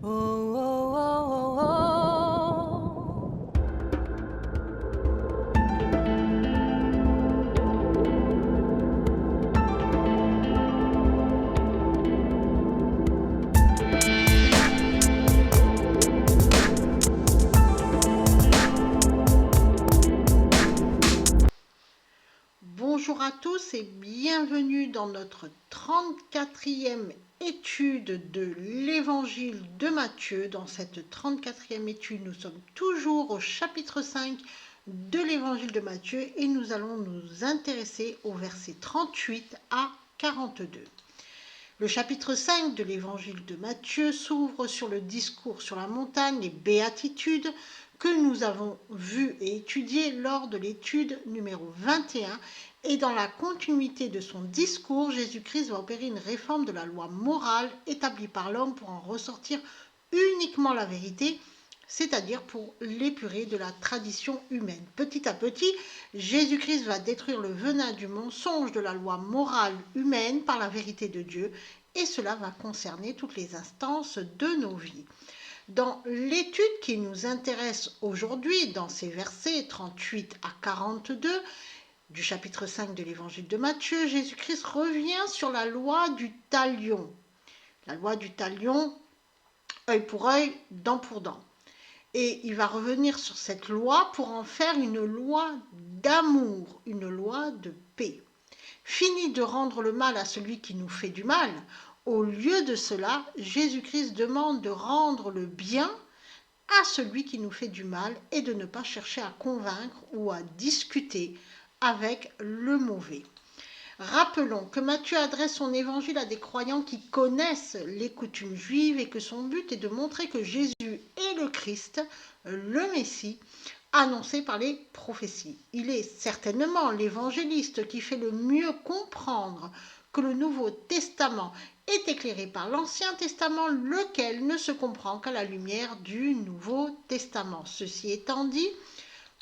Oh, oh, oh, oh, oh. Bonjour à tous et bienvenue dans notre 34e étude de l'évangile de Matthieu. Dans cette 34e étude, nous sommes toujours au chapitre 5 de l'évangile de Matthieu et nous allons nous intéresser aux versets 38 à 42. Le chapitre 5 de l'évangile de Matthieu s'ouvre sur le discours sur la montagne, les béatitudes, que nous avons vu et étudié lors de l'étude numéro 21. Et dans la continuité de son discours, Jésus-Christ va opérer une réforme de la loi morale établie par l'homme pour en ressortir uniquement la vérité, c'est-à-dire pour l'épurer de la tradition humaine. Petit à petit, Jésus-Christ va détruire le venin du mensonge de la loi morale humaine par la vérité de Dieu, et cela va concerner toutes les instances de nos vies. Dans l'étude qui nous intéresse aujourd'hui, dans ces versets 38 à 42 du chapitre 5 de l'évangile de Matthieu, Jésus-Christ revient sur la loi du talion. La loi du talion, œil pour œil, dent pour dent. Et il va revenir sur cette loi pour en faire une loi d'amour, une loi de paix. Fini de rendre le mal à celui qui nous fait du mal. Au lieu de cela, Jésus-Christ demande de rendre le bien à celui qui nous fait du mal et de ne pas chercher à convaincre ou à discuter avec le mauvais. Rappelons que Matthieu adresse son évangile à des croyants qui connaissent les coutumes juives et que son but est de montrer que Jésus est le Christ, le Messie, annoncé par les prophéties. Il est certainement l'évangéliste qui fait le mieux comprendre que le Nouveau Testament est éclairé par l'Ancien Testament, lequel ne se comprend qu'à la lumière du Nouveau Testament. Ceci étant dit,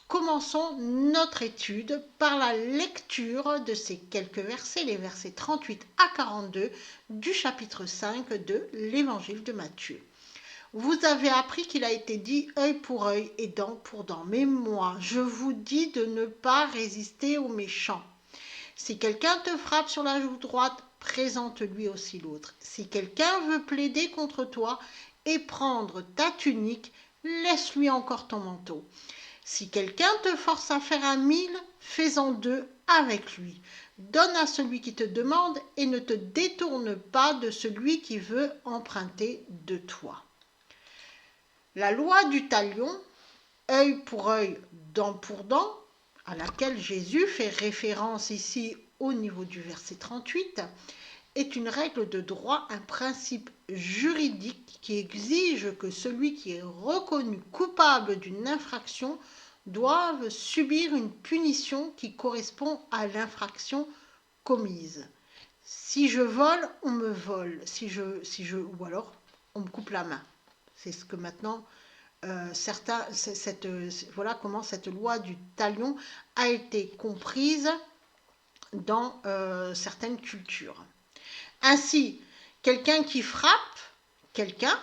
commençons notre étude par la lecture de ces quelques versets, les versets 38 à 42 du chapitre 5 de l'évangile de Matthieu. Vous avez appris qu'il a été dit œil pour œil et dent pour dent. Mais moi, je vous dis de ne pas résister aux méchants. Si quelqu'un te frappe sur la joue droite, présente-lui aussi l'autre. Si quelqu'un veut plaider contre toi et prendre ta tunique, laisse-lui encore ton manteau. Si quelqu'un te force à faire 1000, fais-en 2 avec lui. Donne à celui qui te demande et ne te détourne pas de celui qui veut emprunter de toi. La loi du talion, œil pour œil, dent pour dent, à laquelle Jésus fait référence ici au niveau du verset 38, est une règle de droit, un principe juridique qui exige que celui qui est reconnu coupable d'une infraction doive subir une punition qui correspond à l'infraction commise. Si je vole, on me vole, ou alors on me coupe la main. C'est ce que maintenant voilà comment cette loi du talion a été comprise dans certaines cultures. Ainsi, quelqu'un qui frappe quelqu'un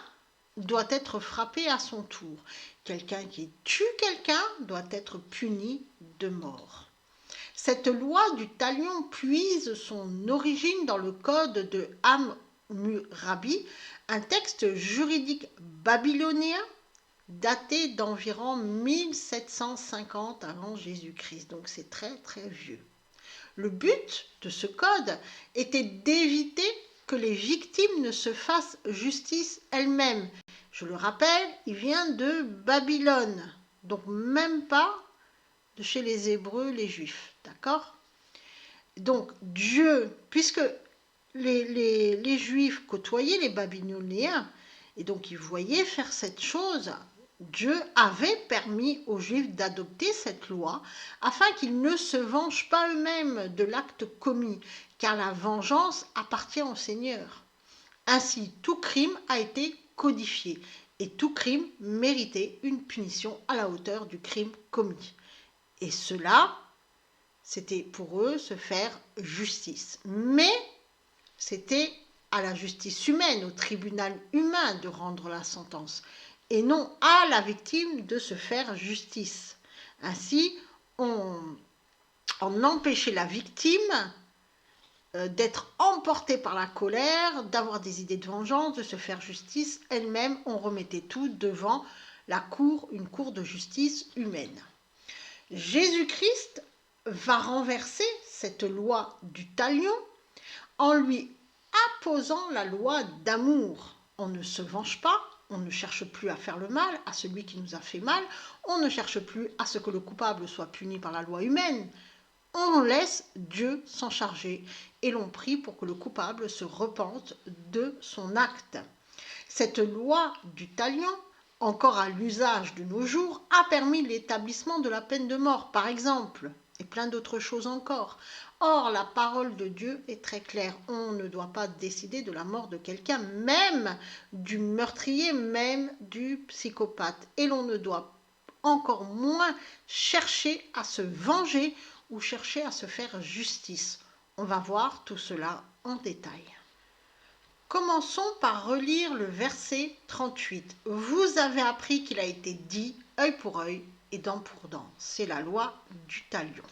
doit être frappé à son tour. Quelqu'un qui tue quelqu'un doit être puni de mort. Cette loi du talion puise son origine dans le code de Hammurabi, un texte juridique babylonien daté d'environ 1750 avant Jésus-Christ. Donc c'est très très vieux. Le but de ce code était d'éviter que les victimes ne se fassent justice elles-mêmes. Je le rappelle, il vient de Babylone, donc même pas de chez les Hébreux, les Juifs, d'accord ? Donc Dieu, puisque les Juifs côtoyaient les Babyloniens, et donc ils voyaient faire cette chose, Dieu avait permis aux Juifs d'adopter cette loi afin qu'ils ne se vengent pas eux-mêmes de l'acte commis, car la vengeance appartient au Seigneur. Ainsi, tout crime a été codifié et tout crime méritait une punition à la hauteur du crime commis. Et cela, c'était pour eux se faire justice. Mais c'était à la justice humaine, au tribunal humain de rendre la sentence, et non à la victime de se faire justice. Ainsi, on empêchait la victime d'être emportée par la colère, d'avoir des idées de vengeance, de se faire justice elle-même. On remettait tout devant la cour, une cour de justice humaine. Jésus-Christ va renverser cette loi du talion en lui apposant la loi d'amour. On ne se venge pas, on ne cherche plus à faire le mal à celui qui nous a fait mal, on ne cherche plus à ce que le coupable soit puni par la loi humaine. On laisse Dieu s'en charger et l'on prie pour que le coupable se repente de son acte. Cette loi du talion, encore à l'usage de nos jours, a permis l'établissement de la peine de mort, par exemple, et plein d'autres choses encore. Or, la parole de Dieu est très claire. On ne doit pas décider de la mort de quelqu'un, même du meurtrier, même du psychopathe. Et l'on ne doit encore moins chercher à se venger ou chercher à se faire justice. On va voir tout cela en détail. Commençons par relire le verset 38. Vous avez appris qu'il a été dit œil pour œil et dent pour dent. C'est la loi du talion.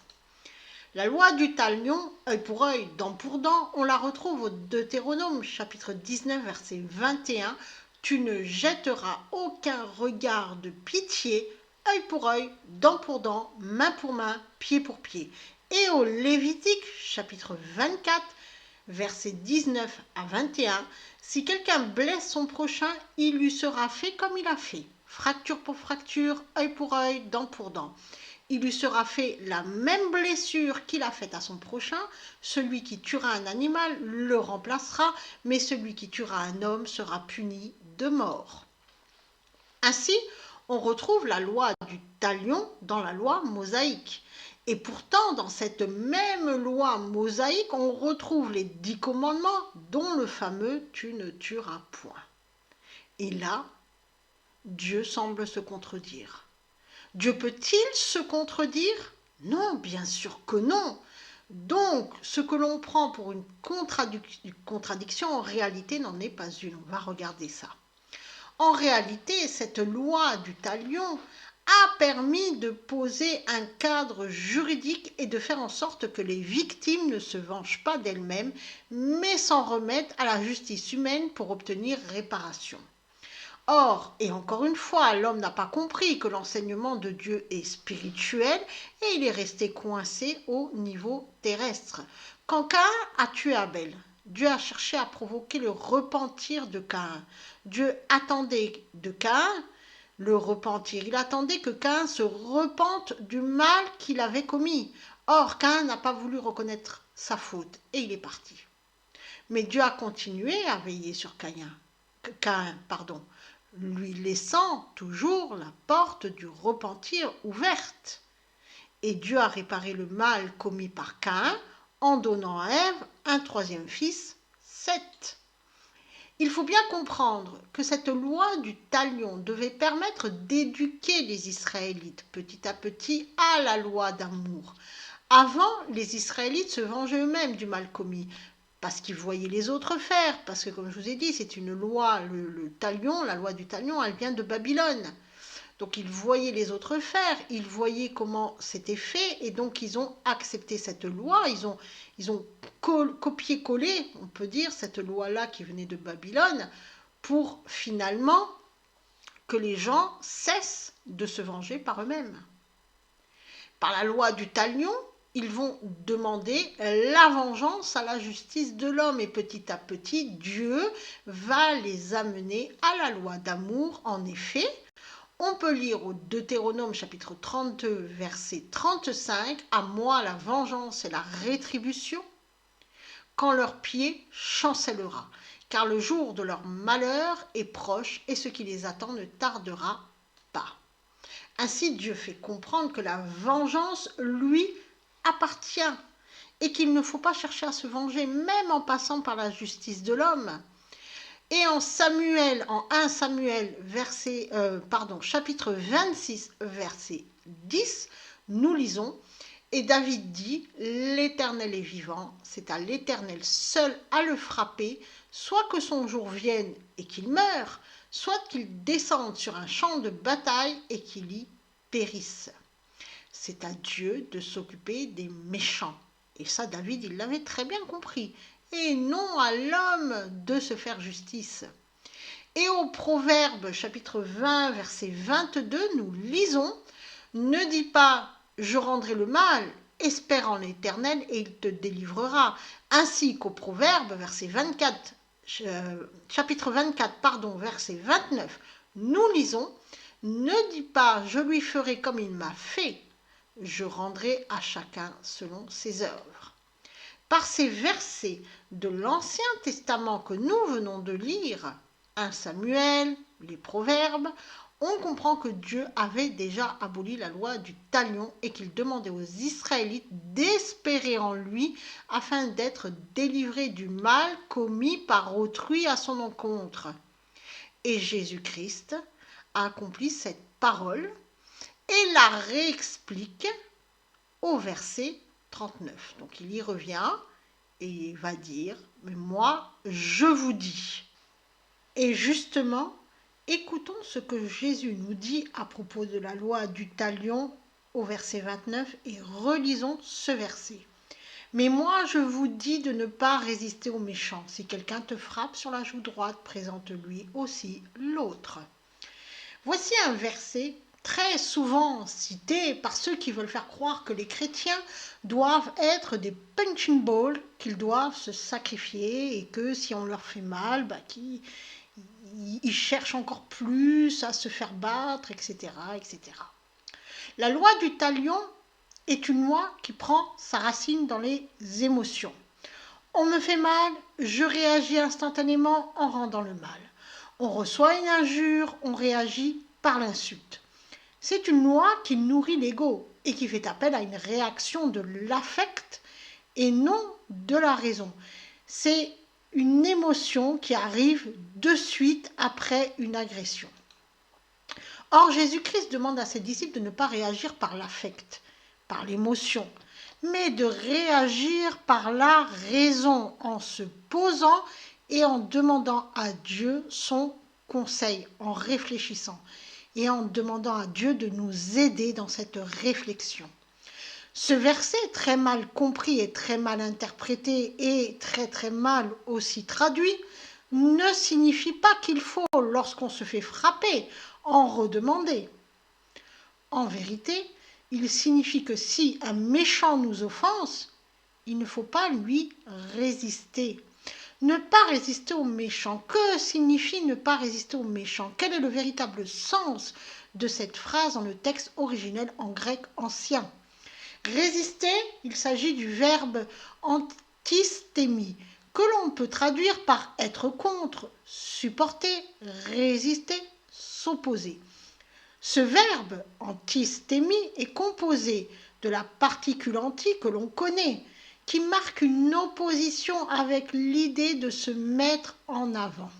La loi du talion, œil pour œil, dent pour dent, on la retrouve au Deutéronome, chapitre 19, verset 21. Tu ne jetteras aucun regard de pitié, œil pour œil, dent pour dent, main pour main, pied pour pied. Et au Lévitique, chapitre 24, versets 19 à 21, si quelqu'un blesse son prochain, il lui sera fait comme il a fait. Fracture pour fracture, œil pour œil, dent pour dent. Il lui sera fait la même blessure qu'il a faite à son prochain. Celui qui tuera un animal le remplacera, mais celui qui tuera un homme sera puni de mort. Ainsi, on retrouve la loi du talion dans la loi mosaïque. Et pourtant, dans cette même loi mosaïque, on retrouve les 10 commandements, dont le fameux « tu ne tueras point ». Et là, Dieu semble se contredire. Dieu peut-il se contredire? Non, bien sûr que non. Donc, ce que l'on prend pour une contradiction, en réalité, n'en est pas une. On va regarder ça. En réalité, cette loi du talion a permis de poser un cadre juridique et de faire en sorte que les victimes ne se vengent pas d'elles-mêmes, mais s'en remettent à la justice humaine pour obtenir réparation. Or, et encore une fois, l'homme n'a pas compris que l'enseignement de Dieu est spirituel et il est resté coincé au niveau terrestre. Quand Caïn a tué Abel, Dieu a cherché à provoquer le repentir de Caïn. Dieu attendait de Caïn le repentir. Il attendait que Caïn se repente du mal qu'il avait commis. Or, Caïn n'a pas voulu reconnaître sa faute et il est parti. Mais Dieu a continué à veiller sur Caïn, lui laissant toujours la porte du repentir ouverte. Et Dieu a réparé le mal commis par Caïn en donnant à Ève un troisième fils, Seth. Il faut bien comprendre que cette loi du talion devait permettre d'éduquer les Israélites petit à petit à la loi d'amour. Avant, les Israélites se vengeaient eux-mêmes du mal commis, parce qu'ils voyaient les autres faire, parce que comme je vous ai dit, c'est une loi, le talion, la loi du talion, elle vient de Babylone. Donc ils voyaient les autres faire, ils voyaient comment c'était fait, et donc ils ont accepté cette loi, ils ont copié-collé, on peut dire, cette loi-là qui venait de Babylone, pour finalement que les gens cessent de se venger par eux-mêmes. Par la loi du talion, ils vont demander la vengeance à la justice de l'homme, et petit à petit, Dieu va les amener à la loi d'amour. En effet, on peut lire au Deutéronome chapitre 32, verset 35, « À moi la vengeance et la rétribution, quand leur pied chancellera, car le jour de leur malheur est proche et ce qui les attend ne tardera pas. » Ainsi, Dieu fait comprendre que la vengeance lui appartient et qu'il ne faut pas chercher à se venger, même en passant par la justice de l'homme. Et en 1 Samuel, chapitre 26, verset 10, nous lisons « Et David dit, l'Éternel est vivant, c'est à l'Éternel seul à le frapper, soit que son jour vienne et qu'il meure, soit qu'il descende sur un champ de bataille et qu'il y périsse. C'est à Dieu de s'occuper des méchants. Et ça, David, il l'avait très bien compris. Et non à l'homme de se faire justice. Et au Proverbe, chapitre 20, verset 22, nous lisons « Ne dis pas « Je rendrai le mal », espère en l'Éternel et il te délivrera ». Ainsi qu'au Proverbe, chapitre 24, verset 29, nous lisons « Ne dis pas « Je lui ferai comme il m'a fait », je rendrai à chacun selon ses œuvres ». Par ces versets de l'Ancien Testament que nous venons de lire, 1 Samuel, les Proverbes, on comprend que Dieu avait déjà aboli la loi du talion et qu'il demandait aux Israélites d'espérer en lui afin d'être délivrés du mal commis par autrui à son encontre. Et Jésus-Christ a accompli cette parole et la réexplique au verset 39. Donc il y revient et il va dire « Mais moi, je vous dis ». Et justement, écoutons ce que Jésus nous dit à propos de la loi du talion au verset 29 et relisons ce verset. « Mais moi, je vous dis de ne pas résister aux méchants. Si quelqu'un te frappe sur la joue droite, présente-lui aussi l'autre. » Voici un verset très souvent cité par ceux qui veulent faire croire que les chrétiens doivent être des punching balls, qu'ils doivent se sacrifier et que si on leur fait mal, ils cherchent encore plus à se faire battre, etc., etc. La loi du talion est une loi qui prend sa racine dans les émotions. On me fait mal, je réagis instantanément en rendant le mal. On reçoit une injure, on réagit par l'insulte. C'est une loi qui nourrit l'ego et qui fait appel à une réaction de l'affect et non de la raison. C'est une émotion qui arrive de suite après une agression. Or, Jésus-Christ demande à ses disciples de ne pas réagir par l'affect, par l'émotion, mais de réagir par la raison, en se posant et en demandant à Dieu son conseil, en réfléchissant et en demandant à Dieu de nous aider dans cette réflexion. Ce verset est très mal compris et très mal interprété et très très mal aussi traduit ne signifie pas qu'il faut, lorsqu'on se fait frapper, en redemander. En vérité, il signifie que si un méchant nous offense, il ne faut pas lui résister. Ne pas résister aux méchants. Que signifie ne pas résister aux méchants? Quel est le véritable sens de cette phrase dans le texte originel en grec ancien? Résister, il s'agit du verbe antistémie, que l'on peut traduire par être contre, supporter, résister, s'opposer. Ce verbe antistémie est composé de la particule anti que l'on connaît, qui marque une opposition avec l'idée de se mettre en avant.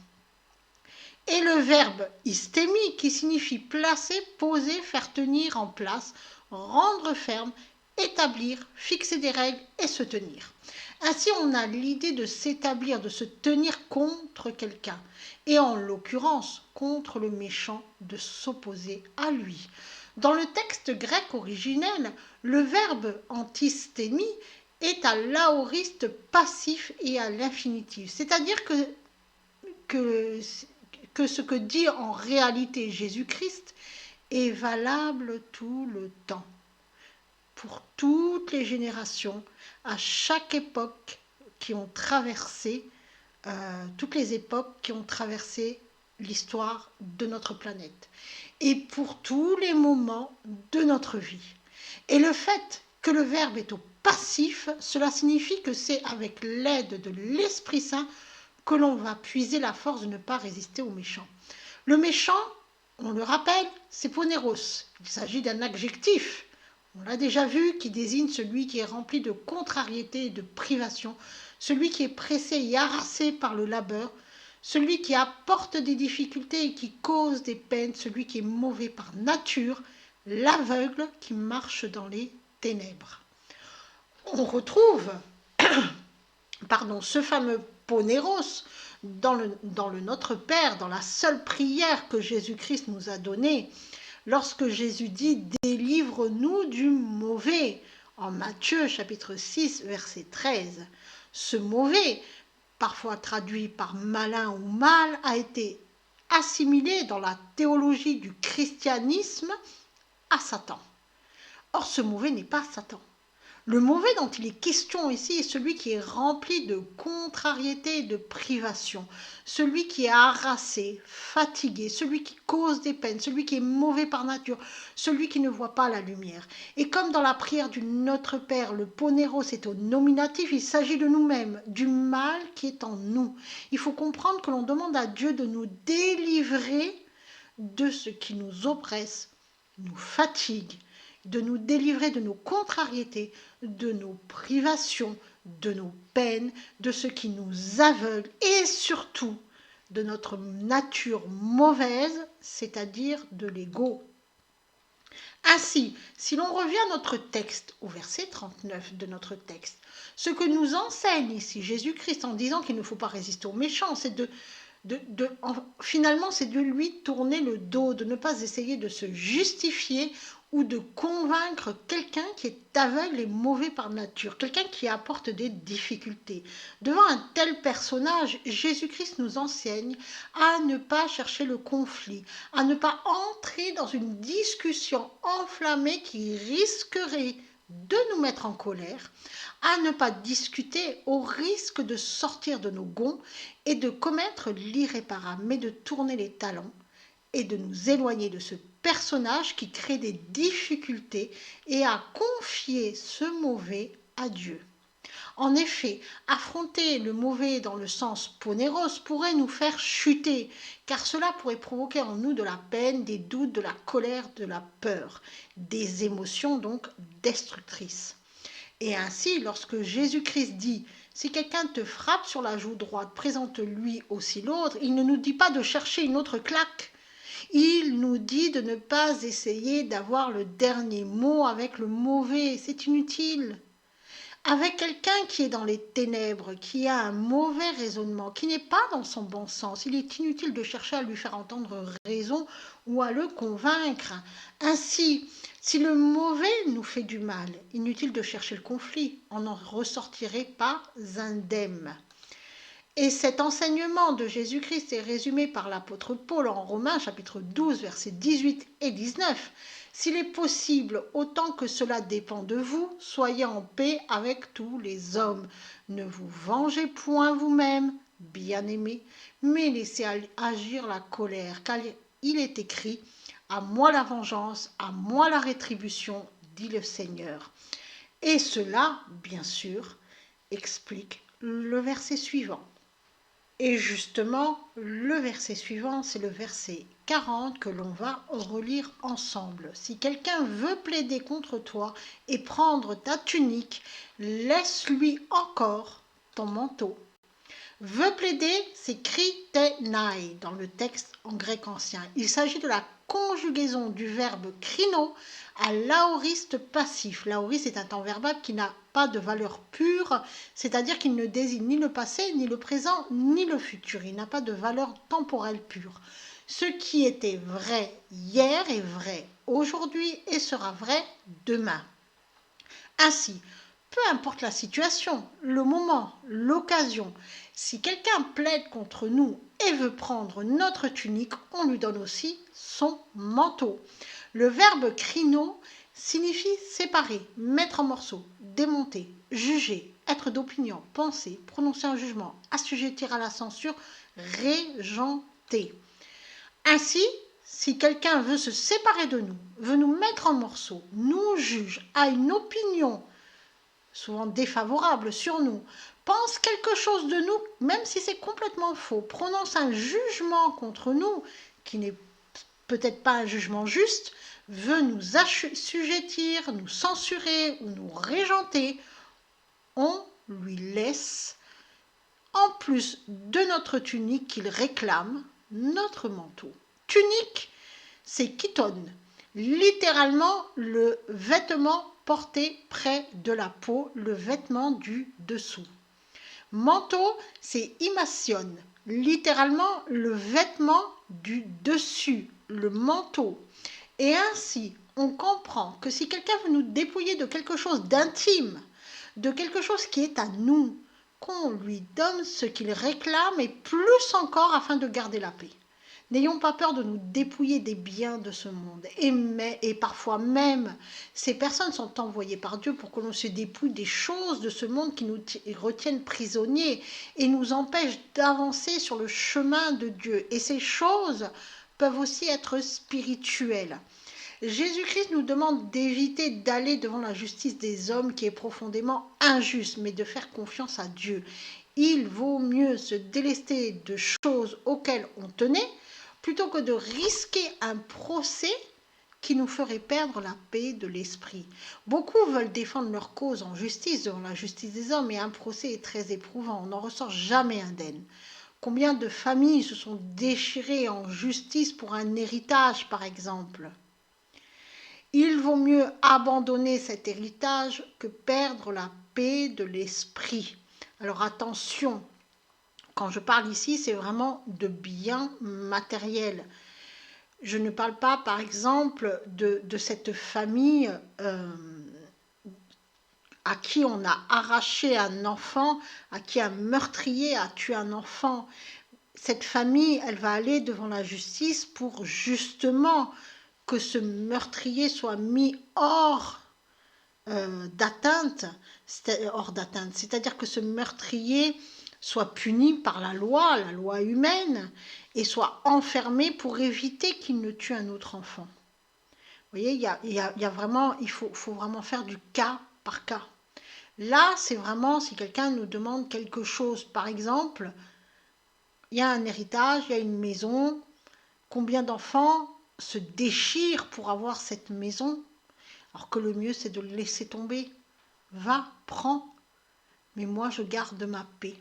Et le verbe istémie qui signifie placer, poser, faire tenir en place, rendre ferme, établir, fixer des règles et se tenir. Ainsi, on a l'idée de s'établir, de se tenir contre quelqu'un, et en l'occurrence, contre le méchant, de s'opposer à lui. Dans le texte grec originel, le verbe antistémie est à l'aoriste passif et à l'infinitif, c'est-à-dire que ce que dit en réalité Jésus-Christ est valable tout le temps, pour toutes les générations, à chaque époque qui ont traversé, toutes les époques qui ont traversé l'histoire de notre planète, et pour tous les moments de notre vie. Et le fait que le verbe est au passif, cela signifie que c'est avec l'aide de l'Esprit Saint que l'on va puiser la force de ne pas résister au méchant. Le méchant, on le rappelle, c'est ponéros. Il s'agit d'un adjectif, on l'a déjà vu, qui désigne celui qui est rempli de contrariété et de privation, celui qui est pressé et harassé par le labeur, celui qui apporte des difficultés et qui cause des peines, celui qui est mauvais par nature, l'aveugle qui marche dans les ténèbres. On retrouve ce fameux ponéros dans le Notre Père, dans la seule prière que Jésus-Christ nous a donnée, lorsque Jésus dit « Délivre-nous du mauvais » en Matthieu chapitre 6, verset 13. Ce mauvais, parfois traduit par malin ou mal, a été assimilé dans la théologie du christianisme à Satan. Or, ce mauvais n'est pas Satan. Le mauvais dont il est question ici est celui qui est rempli de contrariété et de privation, celui qui est harassé, fatigué, celui qui cause des peines, celui qui est mauvais par nature, celui qui ne voit pas la lumière. Et comme dans la prière du Notre Père, le poneros est au nominatif, il s'agit de nous-mêmes, du mal qui est en nous. Il faut comprendre que l'on demande à Dieu de nous délivrer de ce qui nous oppresse, nous fatigue, de nous délivrer de nos contrariétés, de nos privations, de nos peines, de ce qui nous aveugle et surtout de notre nature mauvaise, c'est-à-dire de l'ego. Ainsi, si l'on revient à notre texte, au verset 39 de notre texte, ce que nous enseigne ici Jésus-Christ en disant qu'il ne faut pas résister aux méchants, c'est finalement, c'est de lui tourner le dos, de ne pas essayer de se justifier ou de convaincre quelqu'un qui est aveugle et mauvais par nature, quelqu'un qui apporte des difficultés. Devant un tel personnage, Jésus-Christ nous enseigne à ne pas chercher le conflit, à ne pas entrer dans une discussion enflammée qui risquerait de nous mettre en colère, à ne pas discuter au risque de sortir de nos gonds et de commettre l'irréparable, mais de tourner les talons et de nous éloigner de ce personnage qui crée des difficultés et à confier ce mauvais à Dieu. En effet, affronter le mauvais dans le sens poneros pourrait nous faire chuter, car cela pourrait provoquer en nous de la peine, des doutes, de la colère, de la peur, des émotions donc destructrices. Et ainsi, lorsque Jésus-Christ dit « Si quelqu'un te frappe sur la joue droite, présente-lui aussi l'autre », il ne nous dit pas de chercher une autre claque. Il nous dit de ne pas essayer d'avoir le dernier mot avec le mauvais, c'est inutile. Avec quelqu'un qui est dans les ténèbres, qui a un mauvais raisonnement, qui n'est pas dans son bon sens, il est inutile de chercher à lui faire entendre raison ou à le convaincre. Ainsi, si le mauvais nous fait du mal, inutile de chercher le conflit, on n'en ressortirait pas indemne. Et cet enseignement de Jésus-Christ est résumé par l'apôtre Paul en Romains chapitre 12, versets 18 et 19. S'il est possible, autant que cela dépend de vous, soyez en paix avec tous les hommes. Ne vous vengez point vous-même, bien-aimés, mais laissez agir la colère, car il est écrit « À moi la vengeance, à moi la rétribution, dit le Seigneur ». Et cela, bien sûr, explique le verset suivant. Et justement, le verset suivant, c'est le verset 40 que l'on va relire ensemble. Si quelqu'un veut plaider contre toi et prendre ta tunique, laisse-lui encore ton manteau. Veut plaider, c'est kritenai dans le texte en grec ancien. Il s'agit de la conjugaison du verbe krino à l'aoriste passif. L'aoriste est un temps verbal qui n'a pas de valeur pure, c'est-à-dire qu'il ne désigne ni le passé, ni le présent, ni le futur. Il n'a pas de valeur temporelle pure. Ce qui était vrai hier est vrai aujourd'hui et sera vrai demain. Ainsi, peu importe la situation, le moment, l'occasion, si quelqu'un plaide contre nous et veut prendre notre tunique, on lui donne aussi son manteau. Le verbe krino signifie séparer, mettre en morceaux, démonter, juger, être d'opinion, penser, prononcer un jugement, assujettir à la censure, régenter. Ainsi, si quelqu'un veut se séparer de nous, veut nous mettre en morceaux, nous juge, a une opinion souvent défavorable sur nous, pense quelque chose de nous, même si c'est complètement faux, prononce un jugement contre nous, qui n'est peut-être pas un jugement juste, veut nous assujettir, nous censurer ou nous régenter, on lui laisse, en plus de notre tunique qu'il réclame, notre manteau. Tunique, c'est chiton, littéralement le vêtement porté près de la peau, le vêtement du dessous. Manteau, c'est imation, littéralement le vêtement du dessus, le manteau. Et ainsi, on comprend que si quelqu'un veut nous dépouiller de quelque chose d'intime, de quelque chose qui est à nous, qu'on lui donne ce qu'il réclame et plus encore afin de garder la paix. N'ayons pas peur de nous dépouiller des biens de ce monde. Et parfois même, ces personnes sont envoyées par Dieu pour que l'on se dépouille des choses de ce monde qui nous retiennent prisonniers et nous empêchent d'avancer sur le chemin de Dieu. Et ces choses peuvent aussi être spirituelles. Jésus-Christ nous demande d'éviter d'aller devant la justice des hommes qui est profondément injuste, mais de faire confiance à Dieu. Il vaut mieux se délester de choses auxquelles on tenait plutôt que de risquer un procès qui nous ferait perdre la paix de l'esprit. Beaucoup veulent défendre leur cause en justice devant la justice des hommes, et un procès est très éprouvant, on n'en ressort jamais indemne. Combien de familles se sont déchirées en justice pour un héritage, par exemple? Il vaut mieux abandonner cet héritage que perdre la paix de l'esprit. Alors attention, quand je parle ici, c'est vraiment de biens matériels. Je ne parle pas, par exemple, de cette famille à qui on a arraché un enfant, à qui un meurtrier a tué un enfant. Cette famille, elle va aller devant la justice pour justement que ce meurtrier soit mis hors d'atteinte, c'est-à-dire que ce meurtrier soit puni par la loi humaine, et soit enfermé pour éviter qu'il ne tue un autre enfant. Vous voyez, il faut vraiment faire du cas par cas. Là, c'est vraiment si quelqu'un nous demande quelque chose, par exemple, il y a un héritage, il y a une maison, combien d'enfants se déchirent pour avoir cette maison, alors que le mieux c'est de le laisser tomber. Va, prends, mais moi je garde ma paix.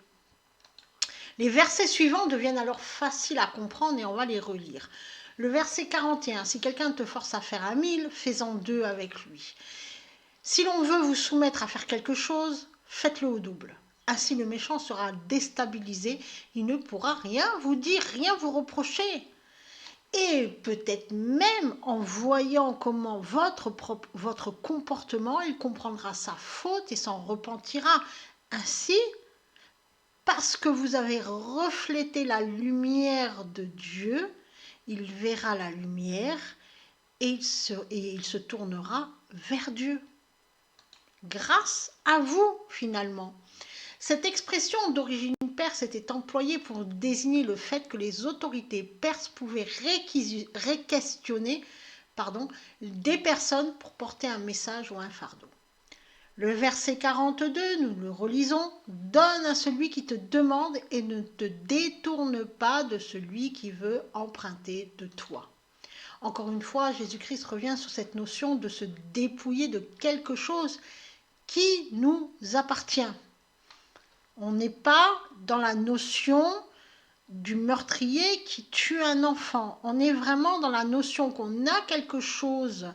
Les versets suivants deviennent alors faciles à comprendre et on va les relire. Le verset 41, si quelqu'un te force à faire 1000, fais-en 2 avec lui. Si l'on veut vous soumettre à faire quelque chose, faites-le au double. Ainsi le méchant sera déstabilisé, il ne pourra rien vous dire, rien vous reprocher. Et peut-être même en voyant comment votre comportement, il comprendra sa faute et s'en repentira. Ainsi, parce que vous avez reflété la lumière de Dieu, il verra la lumière et il se tournera vers Dieu. Grâce à vous, finalement. Cette expression d'origine perse était employée pour désigner le fait que les autorités perses pouvaient réquestionner des personnes pour porter un message ou un fardeau. Le verset 42, nous le relisons, « Donne à celui qui te demande et ne te détourne pas de celui qui veut emprunter de toi. » Encore une fois, Jésus-Christ revient sur cette notion de se dépouiller de quelque chose qui nous appartient. On n'est pas dans la notion du meurtrier qui tue un enfant. On est vraiment dans la notion qu'on a quelque chose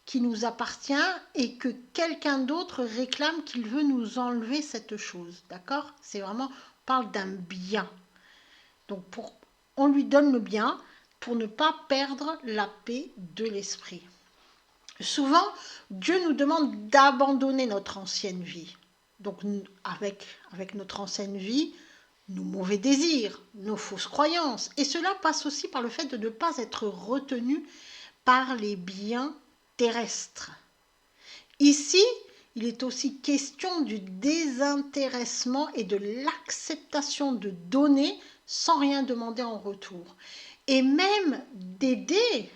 qui nous appartient et que quelqu'un d'autre réclame qu'il veut nous enlever cette chose. D'accord? C'est vraiment, on parle d'un bien. Donc on lui donne le bien pour ne pas perdre la paix de l'esprit. Souvent, Dieu nous demande d'abandonner notre ancienne vie. Donc avec notre ancienne vie, nos mauvais désirs, nos fausses croyances. Et cela passe aussi par le fait de ne pas être retenu par les biens terrestres. Ici, il est aussi question du désintéressement et de l'acceptation de donner sans rien demander en retour. Et même d'aider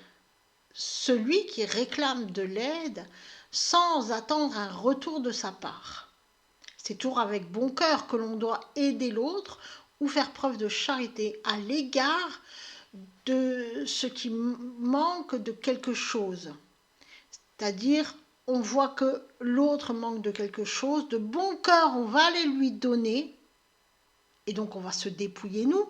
celui qui réclame de l'aide sans attendre un retour de sa part. C'est toujours avec bon cœur que l'on doit aider l'autre ou faire preuve de charité à l'égard de ce qui manque de quelque chose. C'est-à-dire, on voit que l'autre manque de quelque chose, de bon cœur, on va aller lui donner, et donc on va se dépouiller nous,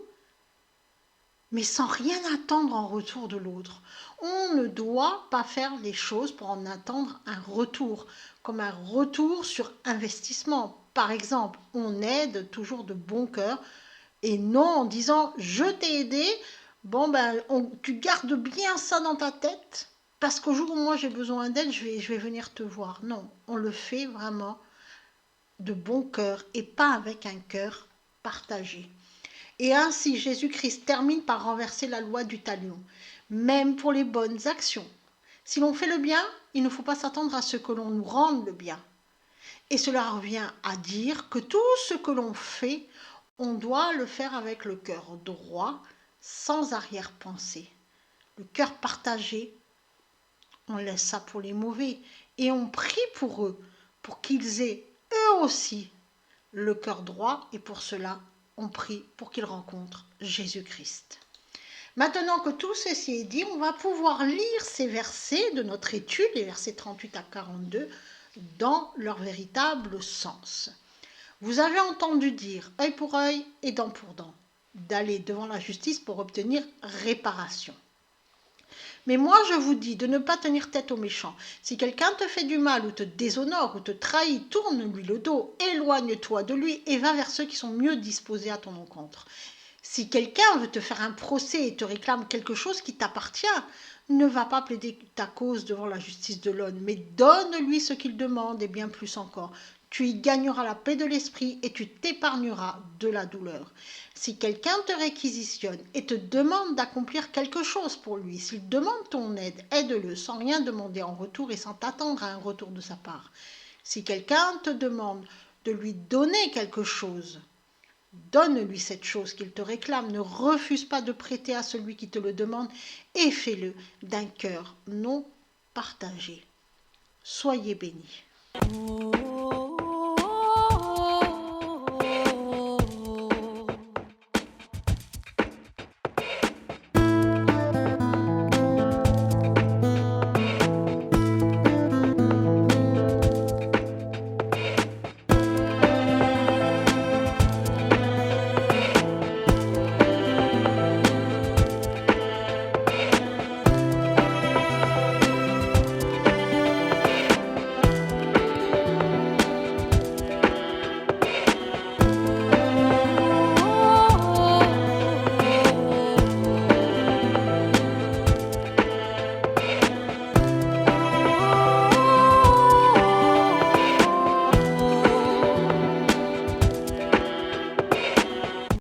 mais sans rien attendre en retour de l'autre. On ne doit pas faire les choses pour en attendre un retour, comme un retour sur investissement. Par exemple, on aide toujours de bon cœur Et non en disant, je t'ai aidé, bon ben, tu gardes bien ça dans ta tête, parce qu'au jour où moi j'ai besoin d'aide, je vais venir te voir. Non, on le fait vraiment de bon cœur et pas avec un cœur partagé. Et ainsi, Jésus-Christ termine par renverser la loi du talion, même pour les bonnes actions. Si l'on fait le bien, il ne faut pas s'attendre à ce que l'on nous rende le bien. Et cela revient à dire que tout ce que l'on fait, on doit le faire avec le cœur droit, sans arrière-pensée. Le cœur partagé, on laisse ça pour les mauvais. Et on prie pour eux, pour qu'ils aient eux aussi le cœur droit. Et pour cela, on prie pour qu'ils rencontrent Jésus-Christ. Maintenant que tout ceci est dit, on va pouvoir lire ces versets de notre étude, les versets 38 à 42, dans leur véritable sens. Vous avez entendu dire œil pour œil et dent pour dent, d'aller devant la justice pour obtenir réparation. Mais moi je vous dis de ne pas tenir tête aux méchants. Si quelqu'un te fait du mal ou te déshonore ou te trahit, tourne-lui le dos, éloigne-toi de lui et va vers ceux qui sont mieux disposés à ton encontre. Si quelqu'un veut te faire un procès et te réclame quelque chose qui t'appartient, ne va pas plaider ta cause devant la justice de l'homme, mais donne-lui ce qu'il demande et bien plus encore. Tu y gagneras la paix de l'esprit et tu t'épargneras de la douleur. Si quelqu'un te réquisitionne et te demande d'accomplir quelque chose pour lui, s'il demande ton aide, aide-le sans rien demander en retour et sans t'attendre à un retour de sa part. Si quelqu'un te demande de lui donner quelque chose, donne-lui cette chose qu'il te réclame, ne refuse pas de prêter à celui qui te le demande et fais-le d'un cœur non partagé. Soyez bénis.